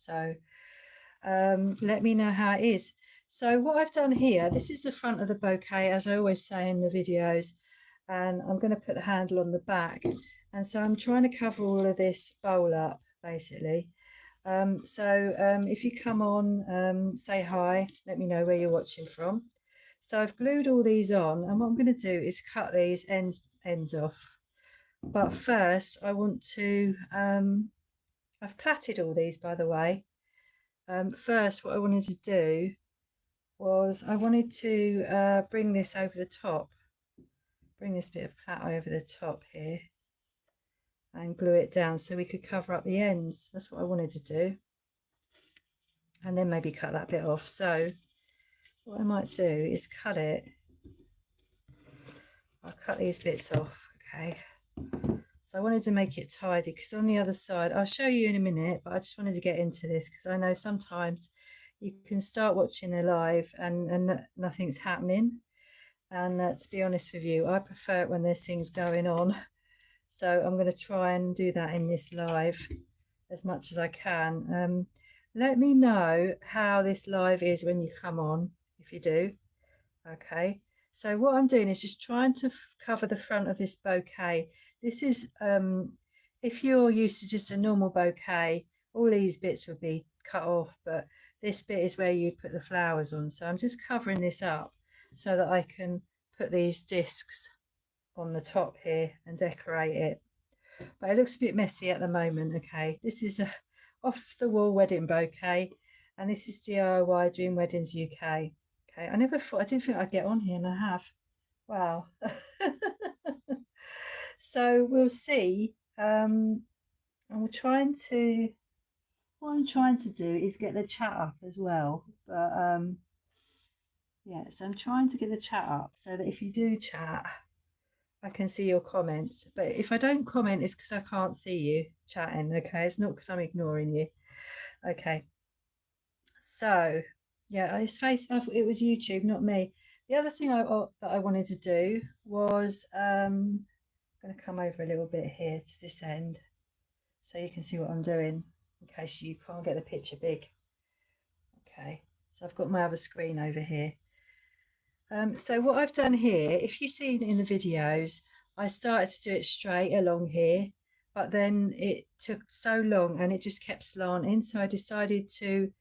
So let me know how it is. So what I've done here, this is the front of the bouquet, as I always say in the videos, and I'm going to put the handle on the back. And so I'm trying to cover all of this bowl up, basically. If you come on, say hi, let me know where you're watching from. So I've glued all these on, and what I'm going to do is cut these ends off. But first I want to, I've plaited all these, by the way. First, what I wanted to do was I wanted to bring this over the top, bring this bit of plait over the top here and glue it down so we could cover up the ends. That's what I wanted to do. And then maybe cut that bit off. So what I might do is cut it. I'll cut these bits off, okay. So I wanted to make it tidy because on the other side, I'll show you in a minute, but I just wanted to get into this because I know sometimes you can start watching a live and nothing's happening. And to be honest with you, I prefer it when there's things going on. So I'm going to try and do that in this live as much as I can. Let me know how this live is when you come on, if you do. Okay, so what I'm doing is just trying to cover the front of this bouquet. This is, if you're used to just a normal bouquet, all these bits would be cut off, but this bit is where you put the flowers on. So I'm just covering this up so that I can put these discs on the top here and decorate it. But it looks a bit messy at the moment. Okay, this is a off the wall wedding bouquet, and this is DIY Dream Weddings UK. Okay, I didn't think I'd get on here, and I have. Wow. So we'll see. And what I'm trying to do is get the chat up as well. But yeah, so I'm trying to get the chat up so that if you do chat, I can see your comments. But if I don't comment, it's because I can't see you chatting. Okay, it's not because I'm ignoring you. Okay. So yeah, it was YouTube, not me. The other thing that I wanted to do was I'm going to come over a little bit here to this end so you can see what I'm doing in case you can't get the picture big. Okay, so I've got my other screen over here. So what I've done here, if you've seen in the videos, I started to do it straight along here, but then it took so long and it just kept slanting, so I decided to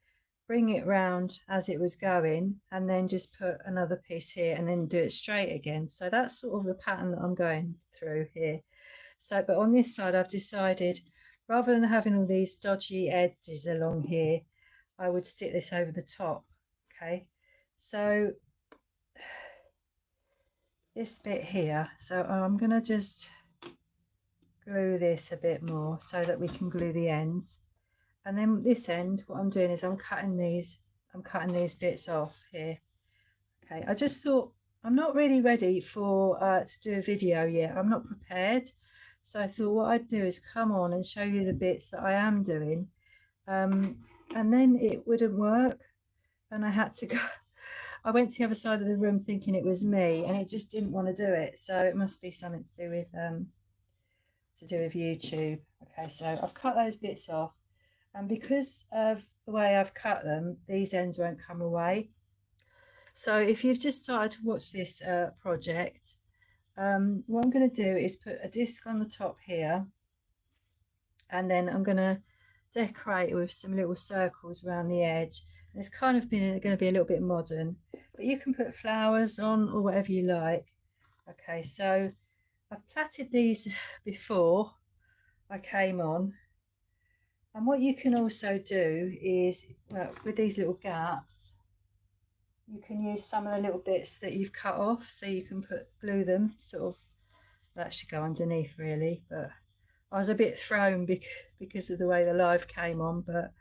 bring it round as it was going and then just put another piece here and then do it straight again. So that's sort of the pattern that I'm going through here. So but on this side I've decided, rather than having all these dodgy edges along here, I would stick this over the top. Okay, so this bit here, so I'm going to just glue this a bit more so that we can glue the ends. And then this end, what I'm doing is I'm cutting these bits off here. Okay, I just thought I'm not really ready for to do a video yet. I'm not prepared, so I thought what I'd do is come on and show you the bits that I am doing, and then it wouldn't work, and I had to go. I went to the other side of the room thinking it was me, and it just didn't want to do it. So it must be something to do with YouTube. Okay, so I've cut those bits off. And because of the way I've cut them, these ends won't come away. So if you've just started to watch this project, what I'm going to do is put a disc on the top here, and then I'm going to decorate with some little circles around the edge. And it's kind of going to be a little bit modern, but you can put flowers on or whatever you like. Okay, so I've plaited these before I came on. And what you can also do is, well, with these little gaps, you can use some of the little bits that you've cut off, so you can glue them sort of, that should go underneath really, but I was a bit thrown because of the way the live came on. But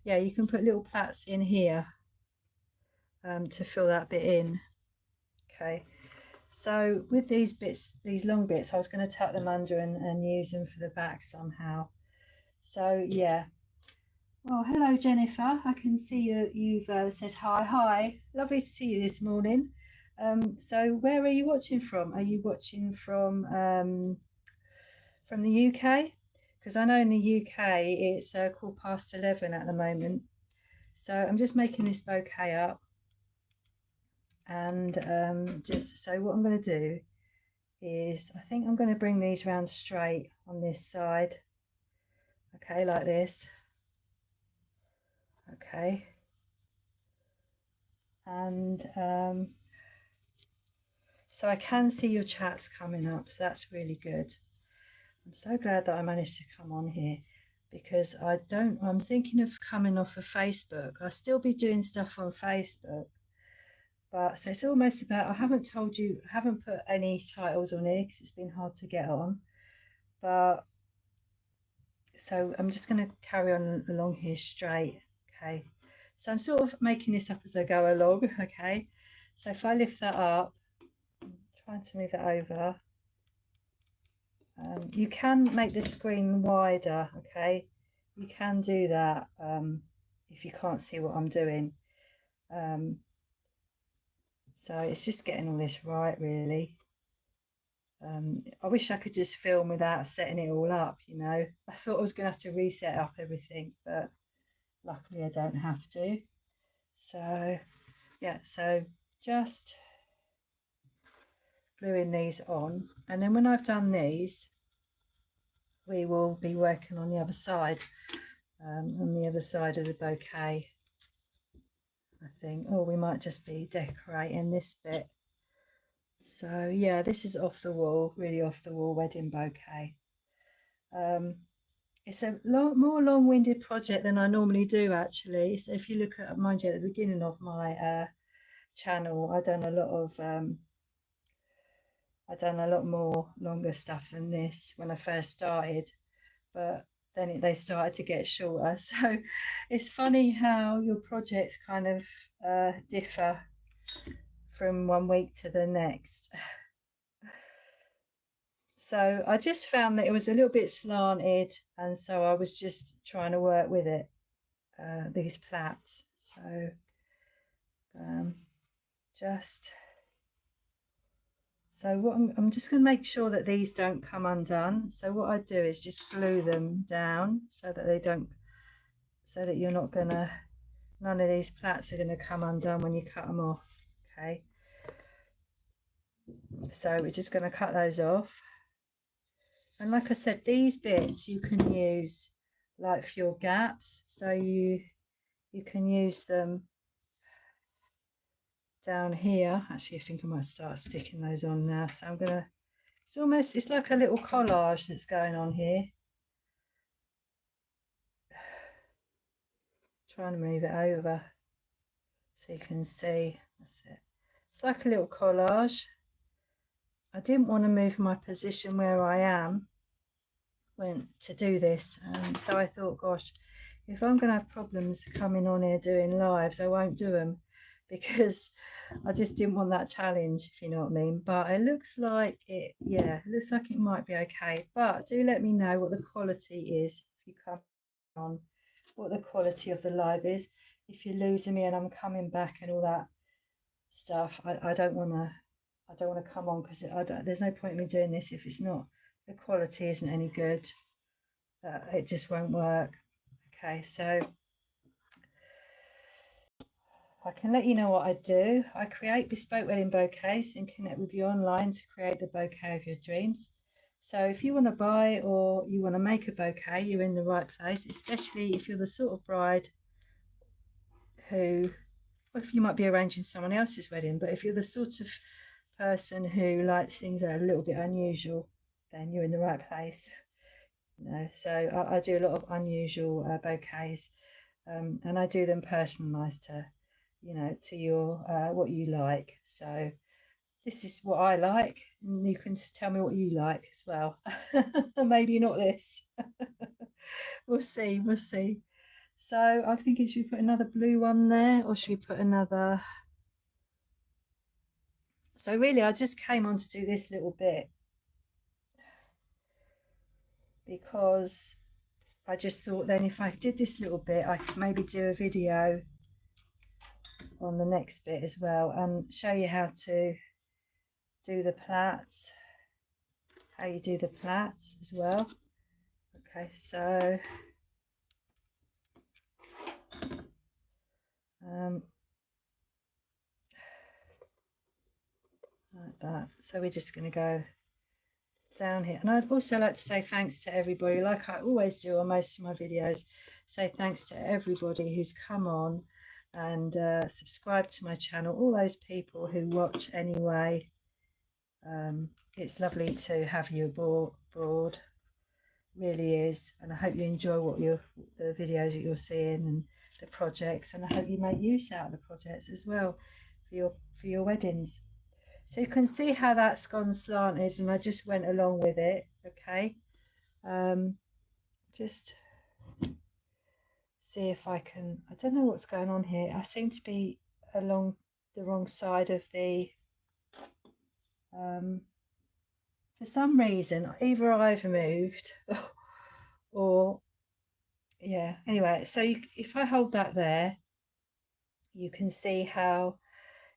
yeah, you can put little plaits in here to fill that bit in. Okay, so with these bits, these long bits, I was going to tuck them under and use them for the back somehow. So yeah. Oh, hello Jennifer, I can see you've said hi. Lovely to see you this morning. So where are you watching from? Are you watching from the UK? because I know in the UK it's 11:15 at the moment. So I'm just making this bouquet up, and just so what I'm going to do is I think I'm going to bring these round straight on this side. Okay, like this. Okay, and so I can see your chats coming up, so that's really good. I'm so glad that I managed to come on here, because I'm thinking of coming off of Facebook. I'll still be doing stuff on Facebook, but so it's almost about, I haven't put any titles on here because it's been hard to get on, but so I'm just going to carry on along here straight. Okay, so I'm sort of making this up as I go along. Okay, so if I lift that up, I'm trying to move it over. You can make the screen wider. Okay, you can do that if you can't see what I'm doing. So it's just getting all this right, really. I wish I could just film without setting it all up, you know. I thought I was going to have to reset up everything, but luckily I don't have to. So yeah, so just gluing these on, and then when I've done these, we will be working on the other side, on the other side of the bouquet, I think. Or we might just be decorating this bit. So yeah, this is off the wall, really off the wall wedding bouquet. It's a lot more long-winded project than I normally do, actually. So if you look at, mind you, at the beginning of my channel, I've done a lot more longer stuff than this when I first started, but then they started to get shorter. So it's funny how your projects kind of differ from one week to the next. So I just found that it was a little bit slanted, and so I was just trying to work with it, these plaits. So what I'm just going to make sure that these don't come undone. So what I do is just glue them down so that they don't, so that you're not gonna, none of these plaits are going to come undone when you cut them off. Okay, so we're just going to cut those off. And like I said, these bits you can use like for your gaps, so you can use them down here. Actually, I think I might start sticking those on now. So I'm gonna, it's like a little collage that's going on here. Trying to move it over so you can see. That's it. It's like a little collage. I didn't want to move my position where I am to do this, so I thought, gosh, if I'm going to have problems coming on here doing lives, I won't do them, because I just didn't want that challenge, if you know what I mean. But it looks like it, yeah, it looks like it might be okay. But do let me know what the quality is if you come on, what the quality of the live is. If you're losing me and I'm coming back and all that stuff, I don't want to come on, because there's no point in me doing this if it's not, the quality isn't any good. It just won't work. Okay, so I can let you know what I do. I create bespoke wedding bouquets and connect with you online to create the bouquet of your dreams. So if you want to buy or you want to make a bouquet, you're in the right place, especially if you're the sort of bride who, well, if you might be arranging someone else's wedding, but if you're the sort of person who likes things that are a little bit unusual, then you're in the right place. You know, so I do a lot of unusual bouquets, and I do them personalised to, you know, to your what you like. So this is what I like, and you can tell me what you like as well. Maybe not this. We'll see, we'll see. So I'm thinking, should we put another blue one there, or should we put another? So really I just came on to do this little bit because I just thought then if I did this little bit, I could maybe do a video on the next bit as well and show you how to do the plaits, how you do the plaits as well. Okay, so like that. So we're just going to go down here, and I'd also like to say thanks to everybody, like I always do on most of my videos. Say thanks to everybody who's come on and subscribed to my channel, all those people who watch anyway. It's lovely to have you aboard, really is, and I hope you enjoy the videos that you're seeing and the projects, and I hope you make use out of the projects as well for your weddings. So you can see how that's gone slanted, and I just went along with it. Okay, just see if I can, I don't know what's going on here. I seem to be along the wrong side of the for some reason, either I've moved or yeah, anyway. So if I hold that there, you can see how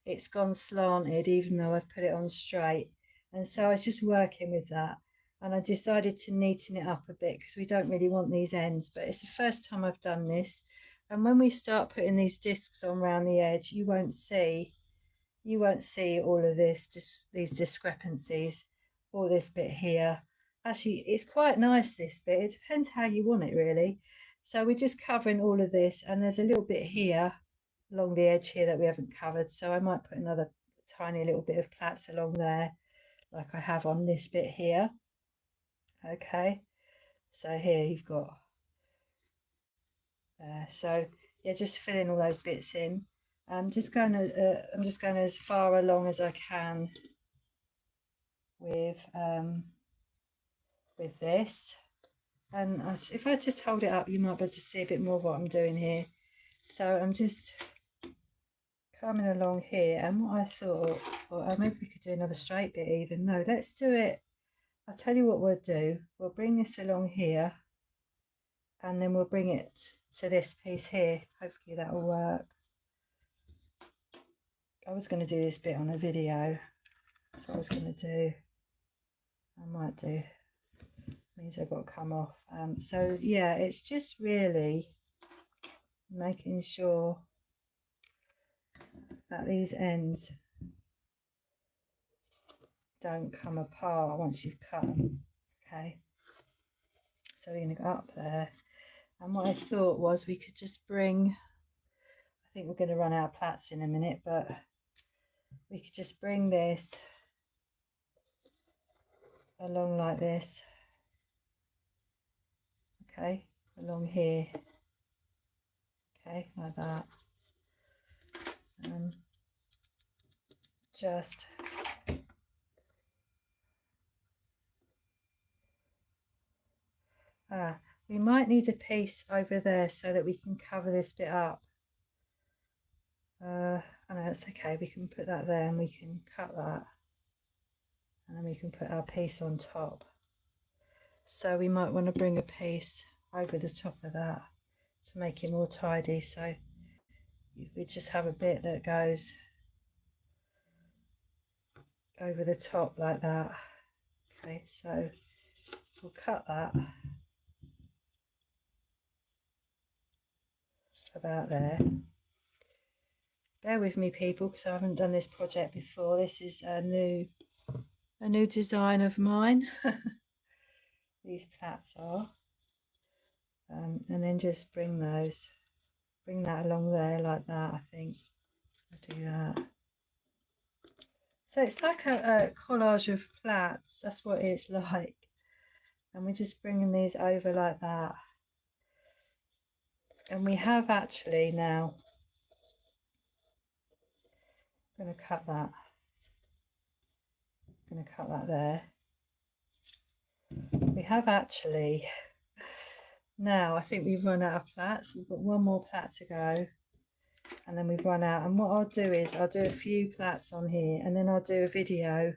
it's gone slanted even though I've put it on straight. And so I was just working with that, and I decided to neaten it up a bit because we don't really want these ends, but it's the first time I've done this. And when we start putting these discs on around the edge, you won't see all of this, just these discrepancies, or this bit here. Actually, it's quite nice, this bit. It depends how you want it, really. So we're just covering all of this, and there's a little bit here along the edge here that we haven't covered, so I might put another tiny little bit of plaits along there like I have on this bit here. Okay, so here you've got there. So yeah, just filling all those bits in. I'm just going as far along as I can with this, and if I just hold it up, you might be able to see a bit more of what I'm doing here. So I'm just coming along here, and what I thought, or maybe we could do another straight bit even. No, let's do it. I'll tell you what we'll do. We'll bring this along here, and then we'll bring it to this piece here. Hopefully that will work. I was going to do this bit on a video. That's what I was going to do. I might do. Means I've got to come off. So yeah, it's just really making sure that these ends don't come apart once you've cut them. Okay, so we're going to go up there, and what I thought was we could just bring, I think we're going to run out of plaits in a minute, but we could just bring this along like this. Okay, along here. Okay, like that. Just we might need a piece over there so that we can cover this bit up. I know it's okay, we can put that there and we can cut that, and then we can put our piece on top. So we might want to bring a piece over the top of that to make it more tidy. So we just have a bit that goes over the top like that. Okay, so we'll cut that about there. Bear with me, people, because I haven't done this project before. This is a new design of mine. These plaits are, and then just bring that along there like that. I think I'll do that. So it's like a collage of plaits. That's what it's like, and we're just bringing these over like that. And we have actually now, I'm going to cut that. I'm going to cut that there. We have actually now, I think we've run out of plaits. We've got one more plait to go, and then we've run out. And what I'll do is I'll do a few plaits on here, and then I'll do a video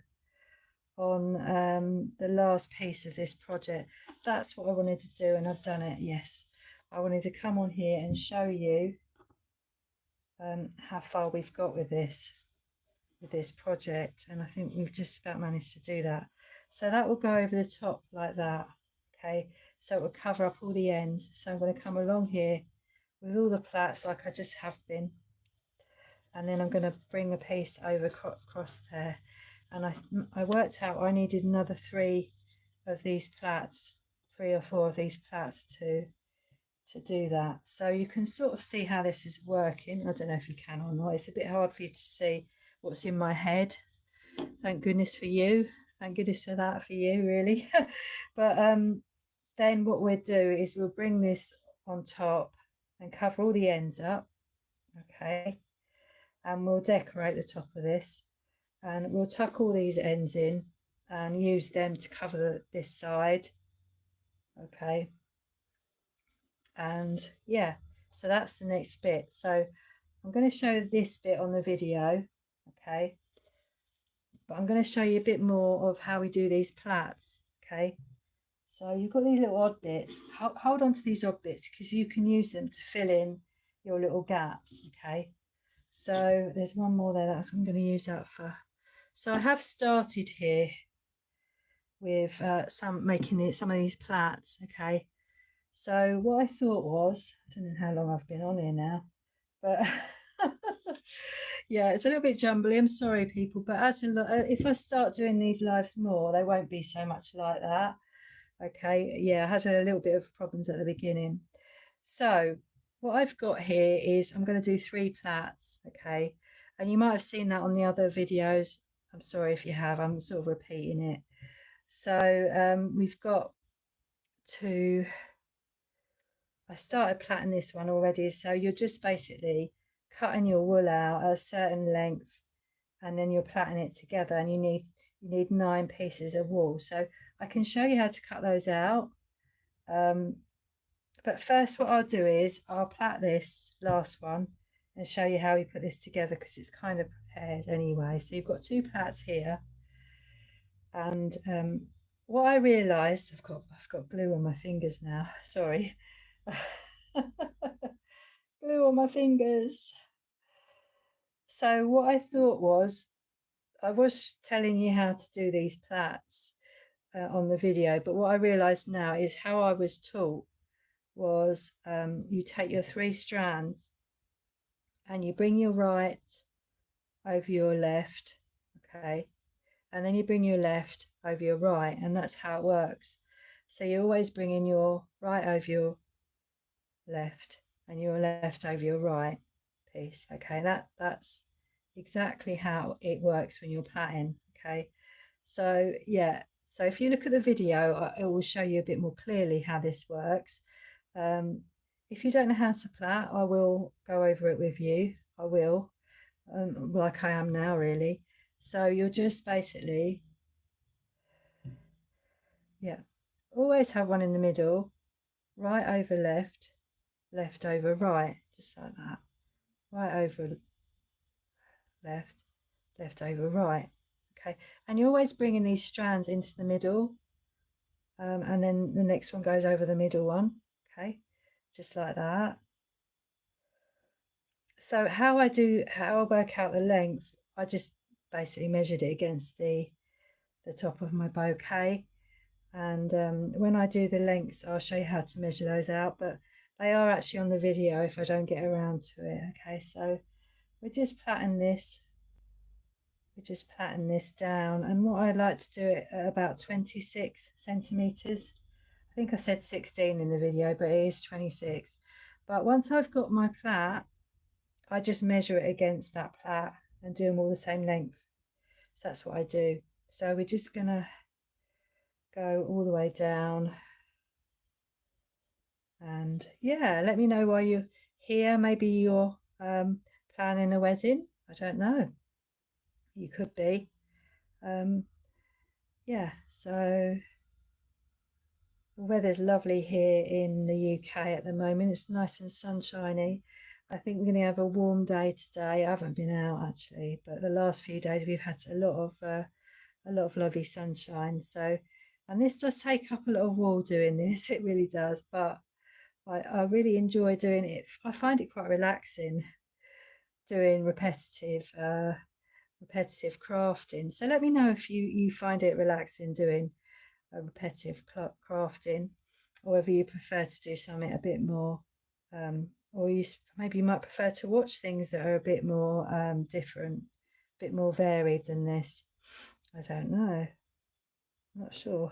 on the last piece of this project. That's what I wanted to do, and I've done it. Yes, I wanted to come on here and show you how far we've got with this project, and I think we've just about managed to do that. So that will go over the top like that. Okay, so it will cover up all the ends. So I'm going to come along here with all the plaits like I just have been, and then I'm going to bring a piece over across there. And I worked out I needed another 3 of these plaits, 3 or 4 of these plaits to do that. So you can sort of see how this is working. I don't know if you can or not. It's a bit hard for you to see what's in my head. Thank goodness for you. Thank goodness for that for you, really. But then what we'll do is we'll bring this on top and cover all the ends up. Okay. And we'll decorate the top of this, and we'll tuck all these ends in and use them to cover this side. Okay. And yeah, so that's the next bit. So I'm going to show this bit on the video, okay, but I'm going to show you a bit more of how we do these plaits. Okay, so you've got these little odd bits. Hold on to these odd bits because you can use them to fill in your little gaps. Okay, so there's one more there that I'm going to use that for. So I have started here with making some of these plaits. Okay, so what I thought was, I don't know how long I've been on here now, but yeah, it's a little bit jumbly. I'm sorry, people, but if I start doing these lives more, they won't be so much like that. Okay, yeah, I had a little bit of problems at the beginning. So what I've got here is I'm going to do 3 plaits. Okay, and you might have seen that on the other videos. I'm sorry if you have. I'm sort of repeating it. So we've got to. I started plaiting this one already, so you're just basically cutting your wool out at a certain length, and then you're plaiting it together, and you need 9 pieces of wool. So I can show you how to cut those out. But first what I'll do is I'll plait this last one and show you how we put this together because it's kind of prepared anyway. So you've got 2 plaits here, and what I realised, I've got glue on my fingers now. Sorry. Glue on my fingers. So what I thought was, I was telling you how to do these plaits on the video, but what I realised now is how I was taught was you take your 3 strands and you bring your right over your left, okay, and then you bring your left over your right, and that's how it works. So you're always bringing your right over your left and your left over your right piece. Okay, that's exactly how it works when you're plaiting. Okay, so yeah, so if you look at the video, it will show you a bit more clearly how this works. If you don't know how to plait, I will go over it with you. I will, like I am now, really. So you'll just basically, yeah, always have one in the middle, right over left, left over right, just like that. Right over left, left over right. Okay, and you're always bringing these strands into the middle, and then the next one goes over the middle one. Okay, just like that. So how I work out the length, I just basically measured it against the top of my bouquet, and when I do the lengths, I'll show you how to measure those out, but they are actually on the video if I don't get around to it. Okay, so we're just plaiting this. We're just plaiting this down, and what I like to do it at about 26 centimeters. I think I said 16 in the video, but it is 26. But once I've got my plait, I just measure it against that plait and do them all the same length. So that's what I do. So we're just gonna go all the way down, and yeah, let me know while you're here. Maybe you're planning a wedding. I don't know. You could be. Yeah, so the weather's lovely here in the UK at the moment. It's nice and sunshiny. I think we're going to have a warm day today. I haven't been out actually, but the last few days we've had a lot of lovely sunshine. So, and this does take up a lot of wool doing this. It really does, but I really enjoy doing it. I find it quite relaxing doing repetitive crafting. So let me know if you find it relaxing doing repetitive crafting. or whether you prefer to do something a bit more, or maybe you might prefer to watch things that are a bit more different, a bit more varied than this. I don't know. I'm not sure.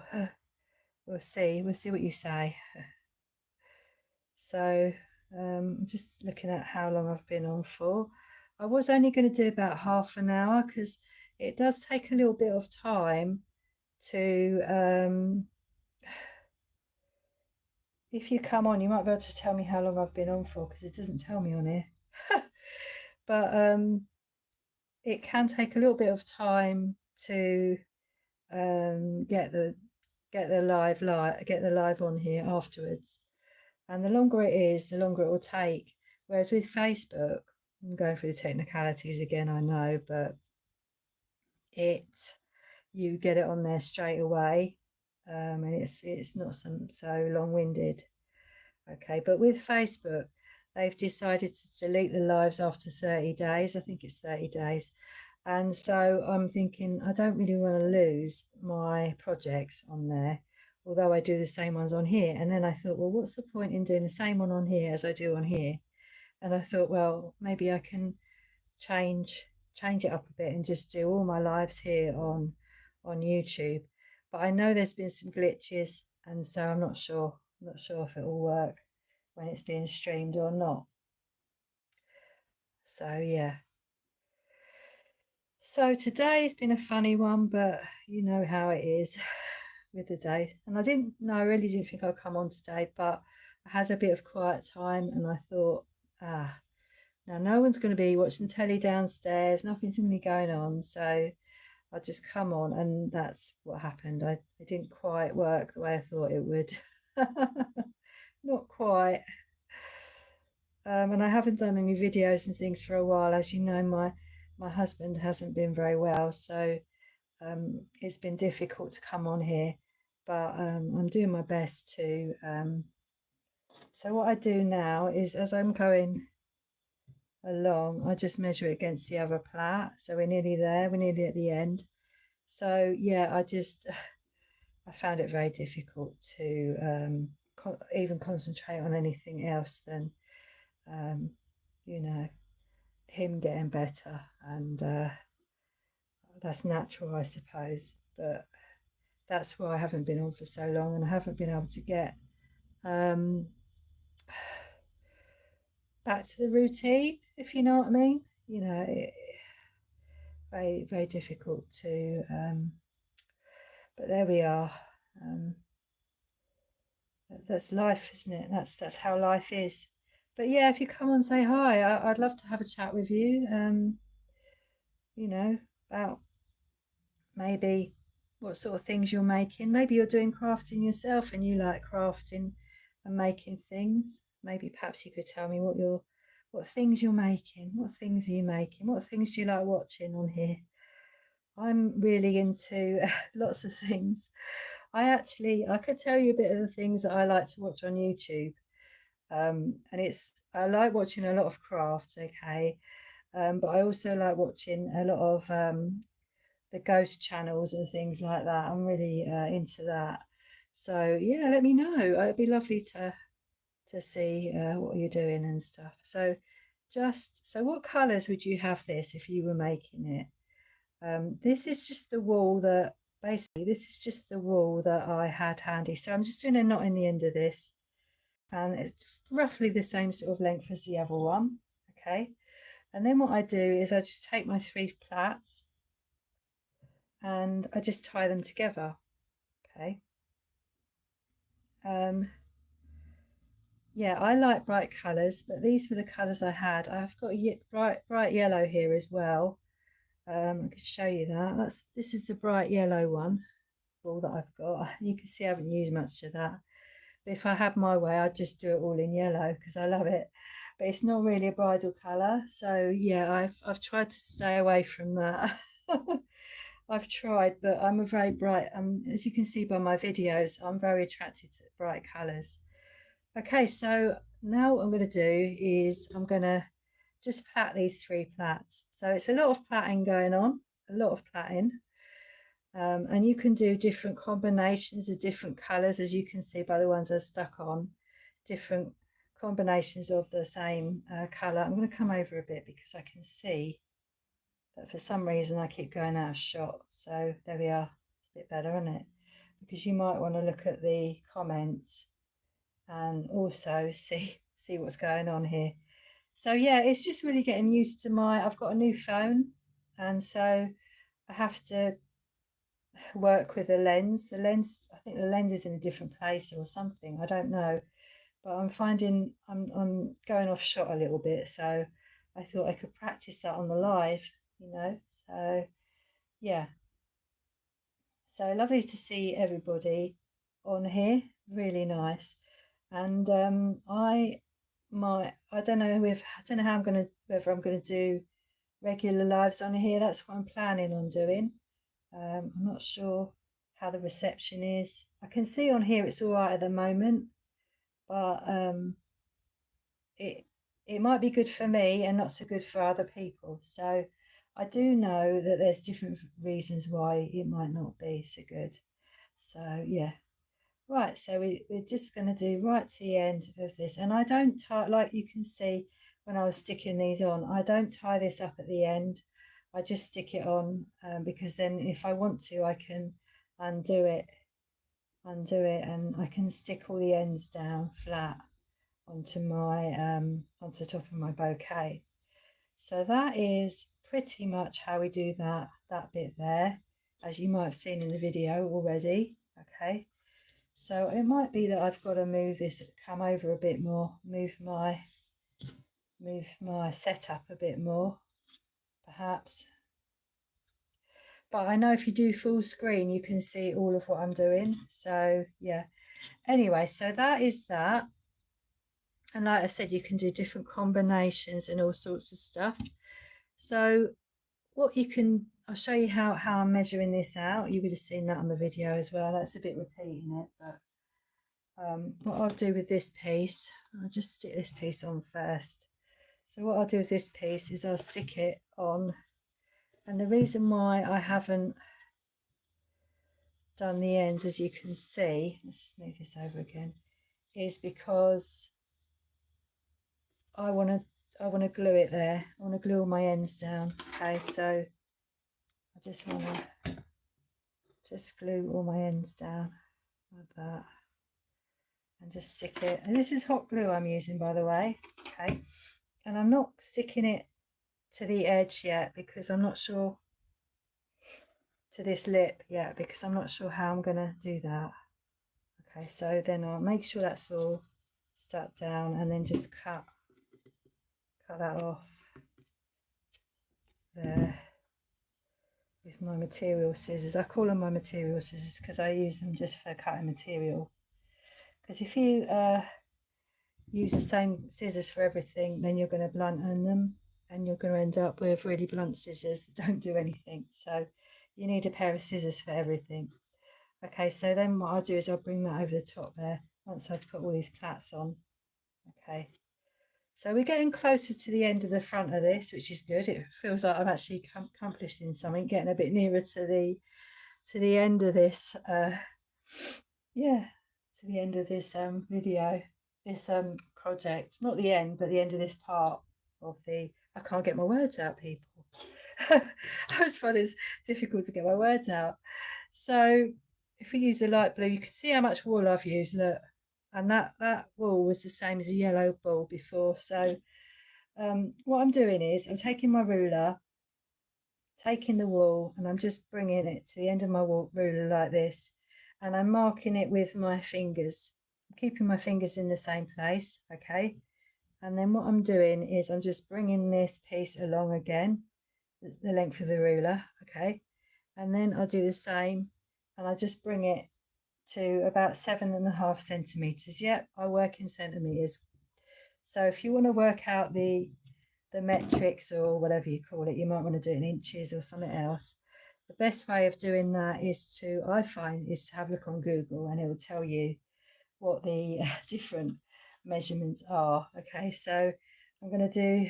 We'll see. We'll see what you say. So, just looking at how long I've been on for. I was only going to do about half an hour because it does take a little bit of time to if you come on, you might be able to tell me how long I've been on for because it doesn't tell me on here. But it can take a little bit of time to get the live on here afterwards. And the longer it is, the longer it will take. Whereas with Facebook, I'm going through the technicalities again, I know, but you get it on there straight away, and it's not so long-winded. Okay, but with Facebook, they've decided to delete the lives after 30 days. I think it's 30 days. And so I'm thinking I don't really want to lose my projects on there, although I do the same ones on here. And then I thought, well, what's the point in doing the same one on here as I do on here? And I thought, well, maybe I can change it up a bit and just do all my lives here on YouTube. But I know there's been some glitches, and so I'm not sure. I'm not sure if it will work when it's being streamed or not. So yeah. So today's been a funny one, but you know how it is with the day. And I really didn't think I'd come on today, but I had a bit of quiet time and I thought, now no one's going to be watching telly downstairs, nothing's going to be going on. So I'll just come on, and that's what happened. It didn't quite work the way I thought it would. Not quite. And I haven't done any videos and things for a while. As you know, my husband hasn't been very well, so it's been difficult to come on here. But I'm doing my best to. So what I do now is, as I'm going along, I just measure it against the other plait. So we're nearly there. We're nearly at the end. So yeah, I found it very difficult to even concentrate on anything else than you know, him getting better, and that's natural, I suppose. But that's why I haven't been on for so long, and I haven't been able to get um, back to the routine, if you know what I mean. Very very difficult to. But there we are. That's life, isn't it? That's how life is. But yeah, if you come and say hi, I'd love to have a chat with you. About maybe what sort of things you're making. Maybe you're doing crafting yourself and you like crafting and making things. Maybe perhaps you could tell me what things you're making. What things are you making? What things do you like watching on here? I'm really into lots of things. I could tell you a bit of the things that I like to watch on YouTube. And I like watching a lot of crafts, okay. But I also like watching a lot of the ghost channels and things like that. I'm really into that. So yeah, let me know. It'd be lovely to see what you're doing and stuff. So what colours would you have this if you were making it? This is just the wool that this is just the wool that I had handy. So I'm just doing a knot in the end of this, and it's roughly the same sort of length as the other one. Okay, and then what I do is I just take my 3 plaits and I just tie them together. Okay. Yeah, I like bright colours, but these were the colours I had. I've got a bright yellow here as well. I could show you that. This is the bright yellow one, all that I've got. You can see I haven't used much of that. But if I had my way, I'd just do it all in yellow because I love it. But it's not really a bridal colour, so yeah, I've tried to stay away from that. I've tried, but I'm a very bright. As you can see by my videos, I'm very attracted to bright colours. Okay, so now what I'm going to do is I'm going to just plait these 3 plaits. So it's a lot of plaiting going on, a lot of plaiting. And you can do different combinations of different colours, as you can see by the ones I stuck on, different combinations of the same colour. I'm going to come over a bit because I can see that for some reason I keep going out of shot. So there we are. It's a bit better, isn't it? Because you might want to look at the comments and also see what's going on here. So yeah, it's just really getting used to I've got a new phone, and so I have to work with the lens. I think the lens is in a different place or something. I don't know, but I'm finding I'm going off shot a little bit. So I thought I could practice that on the live. So yeah, so lovely to see everybody on here. Really nice. And I don't know how whether I'm gonna do regular lives on here. That's what I'm planning on doing. I'm not sure how the reception is. I can see on here it's all right at the moment, but it it might be good for me and not so good for other people. So I do know that there's different reasons why it might not be so good. So yeah. Right, so we're just going to do right to the end of this. And I don't tie, like you can see when I was sticking these on, I don't tie this up at the end. I just stick it on because then if I want to, I can undo it, and I can stick all the ends down flat onto the top of my bouquet. So that is pretty much how we do that bit there, as you might have seen in the video already. Okay. So it might be that I've got to come over a bit more, move my setup a bit more, perhaps. But I know if you do full screen, you can see all of what I'm doing. So yeah. Anyway, so that is that. And like I said, you can do different combinations and all sorts of stuff. So I'll show you how I'm measuring this out. You would have seen that on the video as well. That's a bit repeating it, but what I'll do with this piece, I'll just stick this piece on first. So what I'll do with this piece is I'll stick it on, and the reason why I haven't done the ends, as you can see, let's move this over again, is because I want to glue it there. I want to glue all my ends down. Okay, so I just want to glue all my ends down like that, and just stick it. And this is hot glue I'm using, by the way. Okay, and I'm not sticking it to the edge yet because I'm not sure, to this lip yet because I'm not sure how I'm going to do that. Okay, so then I'll make sure that's all stuck down and then just cut that off there with my material scissors. I call them my material scissors because I use them just for cutting material. Because if you use the same scissors for everything, then you're going to blunt them and you're going to end up with really blunt scissors that don't do anything. So you need a pair of scissors for everything. Okay, so then what I'll do is I'll bring that over the top there once I've put all these plaits on. Okay, so we're getting closer to the end of the front of this, which is good. It feels like I'm actually accomplishing something, getting a bit nearer to the end of this yeah, to the end of this video, this project. Not the end, but the end of this part of I can't get my words out, people. As fun as difficult to get my words out. So if we use the light blue, you can see how much wool I've used, look, and that wool was the same as a yellow ball before. So what I'm doing is I'm taking my ruler, taking the wool, and I'm just bringing it to the end of my ruler like this, and I'm marking it with my fingers. I'm keeping my fingers in the same place. Okay, and then what I'm doing is I'm just bringing this piece along again, the length of the ruler. Okay, and then I'll do the same, and I just bring it to about 7.5 centimeters. Yep, I work in centimeters. So if you want to work out the metrics or whatever you call it, you might want to do it in inches or something else. The best way of doing that I find, is to have a look on Google, and it will tell you what the different measurements are. Okay, so I'm going to do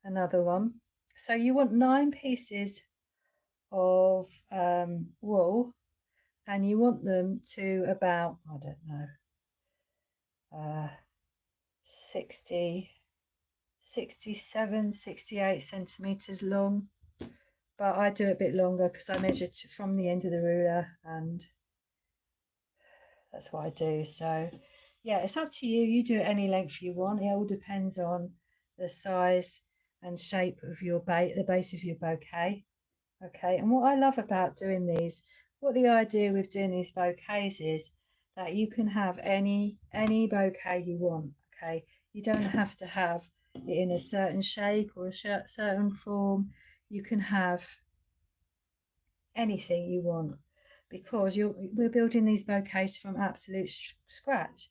another one. So you want 9 pieces of wool, and you want them to about, I don't know, 60, 67, 68 centimeters long, but I do it a bit longer because I measured from the end of the ruler, and that's what I do. So yeah, it's up to you. You do it any length you want. It all depends on the size and shape of your the base of your bouquet. Okay, and what I love about doing these, what the idea with doing these bouquets is that you can have any bouquet you want. Okay, you don't have to have it in a certain shape or a certain form. You can have anything you want because we're building these bouquets from absolute scratch.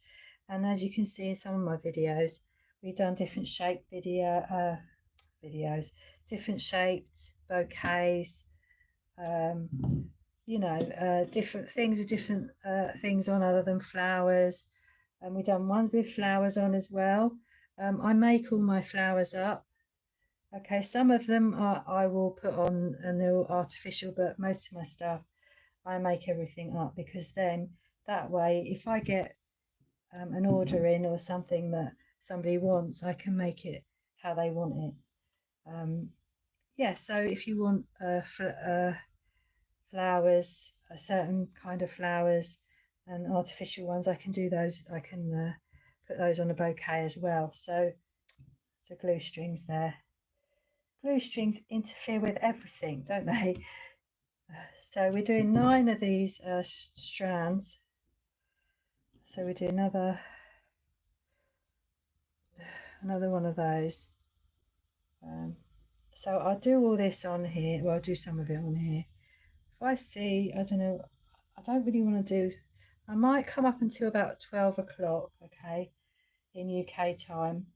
And as you can see in some of my videos, we've done different shape videos, different shaped bouquets, um, different things with different things on other than flowers. And we've done ones with flowers on as well. I make all my flowers up. Okay, some of them I will put on and they're all artificial, but most of my stuff I make everything up because then that way, if I get an order in or something that somebody wants, I can make it how they want it. Yeah, so if you want flowers, a certain kind of flowers and artificial ones, I can do those. I can put those on a bouquet as well. So glue strings there. Glue strings interfere with everything, don't they? So we're doing 9 of these strands. So we do another one of those. So I'll do all this on here. Well, I'll do some of it on here. If I see, I don't know, I don't really want to do, I might come up until about 12 o'clock, okay, in UK time.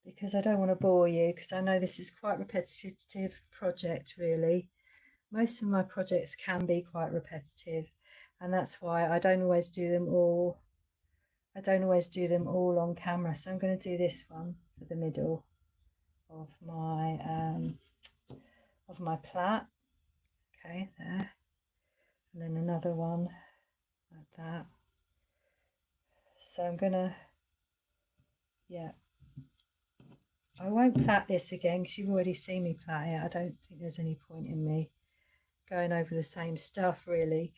Because I don't want to bore you, because I know this is quite a repetitive project, really. Most of my projects can be quite repetitive, and that's why I don't always do them all. I don't always do them all on camera. So I'm going to do this one for the middle of my plait. Okay, there, and then another one like that. So I'm gonna, yeah, I won't plait this again because you've already seen me plait it. I don't think there's any point in me going over the same stuff, really.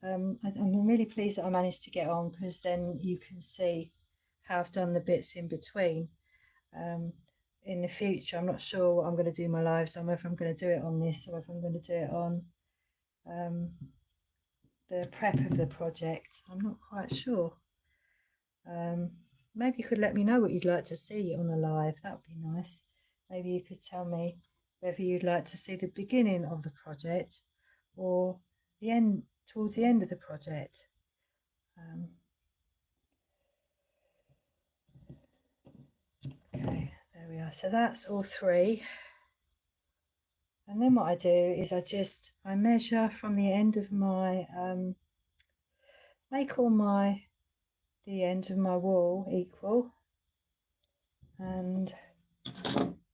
I'm really pleased that I managed to get on, because then you can see how I've done the bits in between. In the future, I'm not sure what I'm going to do my lives on, whether I'm going to do it on this or whether I'm going to do it on the prep of the project. I'm not quite sure. Maybe you could let me know what you'd like to see on a live. That would be nice. Maybe you could tell me whether you'd like to see the beginning of the project or the end, towards the end of the project. Okay, there we are. So that's all 3. And then what I do is I measure from the end of my, make all the ends of my wool equal, and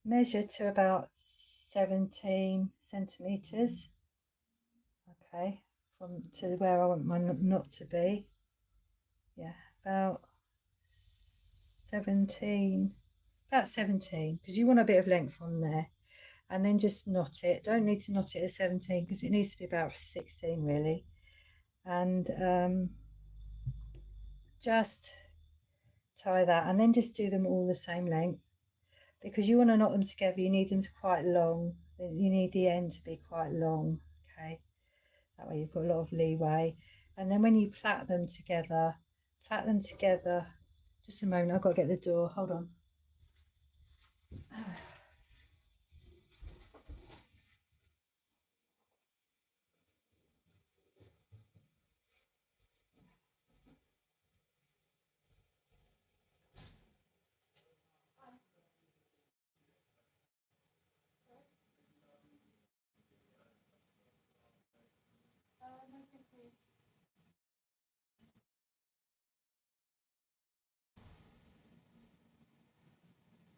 measure to about 17 centimeters. Okay, from to where I want my knot to be. Yeah, about 17, because you want a bit of length on there. And then just knot it. Don't need to knot it at 17 because it needs to be about 16 really. And just tie that, and then just do them all the same length, because you want to knot them together. You need them to quite long. You need the end to be quite long. Okay, that way you've got a lot of leeway. And then when you plait them together, just a moment, I've got to get the door, hold on.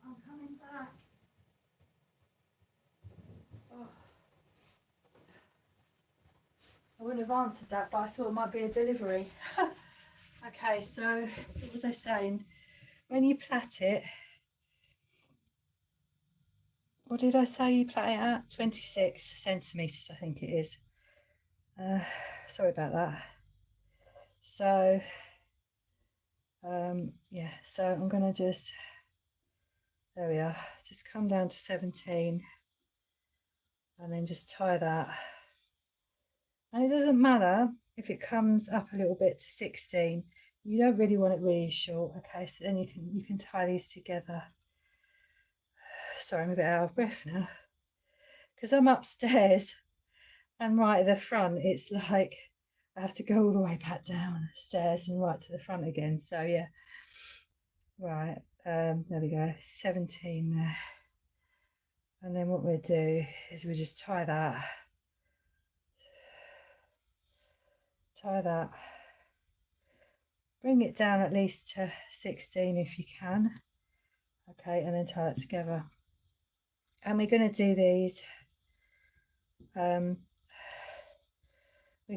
I'm coming back. I wouldn't have answered that, but I thought it might be a delivery. Okay, so what was I saying? When you plait it, what did I say you plait it at? 26 centimetres, I think it is. Sorry about that. So, yeah, so I'm going to just, there we are, just come down to 17 and then just tie that. And it doesn't matter if it comes up a little bit to 16. You don't really want it really short. Okay, so then you can tie these together. Sorry, I'm a bit out of breath now because I'm upstairs and right at the front it's like I have to go all the way back down the stairs and right to the front again. So yeah, right, there we go, 17 there. And then what we'll do is we'll just tie that, bring it down at least to 16 if you can. Okay, and then tie it together. And we're going to do these, we're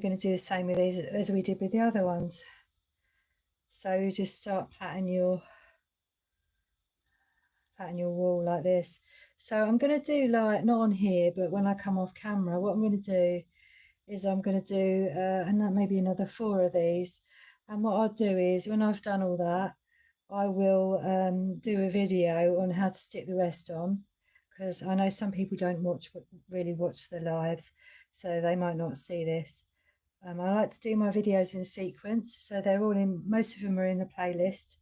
going to do the same with these as we did with the other ones. So you just start plaiting your wall like this. So I'm going to do, like, not on here, but when I come off camera, what I'm going to do is I'm going to do maybe another 4 of these. And what I'll do is when I've done all that, I will do a video on how to stick the rest on, because I know some people don't really watch the lives, so they might not see this. I like to do my videos in sequence, so they're all in, most of them are in the playlist,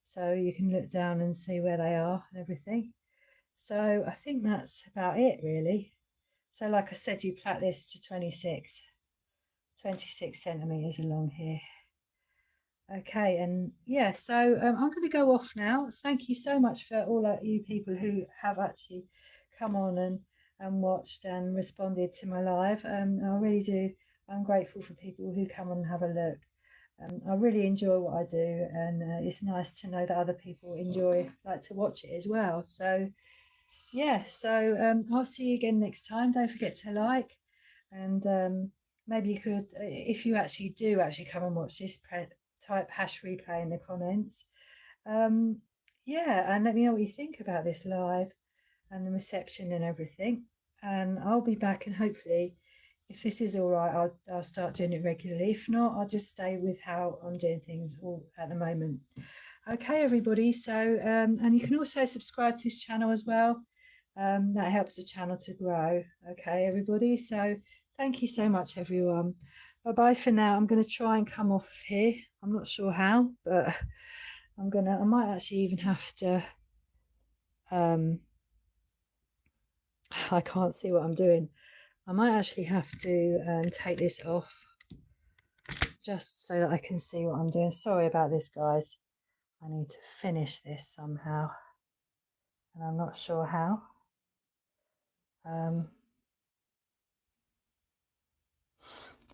so you can look down and see where they are and everything. So I think that's about it really. So like I said, you plait this to 26 centimeters along here. Okay, and yeah, so I'm going to go off now. Thank you so much for all of you people who have actually come on and watched and responded to my live. I really do. I'm grateful for people who come and have a look. I really enjoy what I do, and it's nice to know that other people like to watch it as well. So yeah, so I'll see you again next time. Don't forget to like, and maybe you could, if you actually do come and watch this, type #replay in the comments. Yeah, and let me know what you think about this live and the reception and everything. And I'll be back, and hopefully, if this is all right, I'll start doing it regularly. If not, I'll just stay with how I'm doing things all at the moment. Okay, everybody. So, and you can also subscribe to this channel as well. That helps the channel to grow. Okay, everybody. So, thank you so much, everyone. Bye bye for now. I'm going to try and come off here. I'm not sure how, but I might actually even have to, I can't see what I'm doing. I might actually have to take this off just so that I can see what I'm doing. Sorry about this, guys. I need to finish this somehow, and I'm not sure how.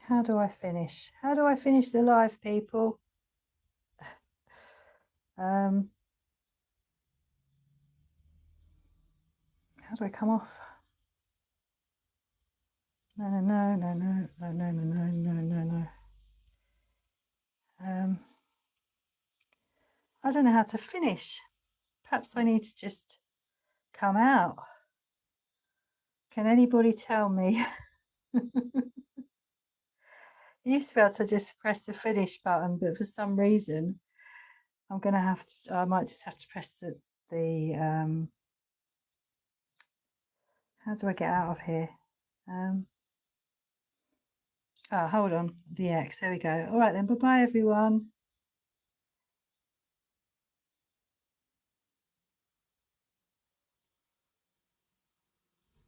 How do I finish? How do I finish the live, people? How do I come off? No, no, no, no, no, no, no, no, no, no, no, no. I don't know how to finish. Perhaps I need to just come out. Can anybody tell me? You used to be able to just press the finish button, but for some reason, I'm gonna have to. I might just have to press the. How do I get out of here? Oh, hold on. The X. There we go. All right then. Bye bye, everyone.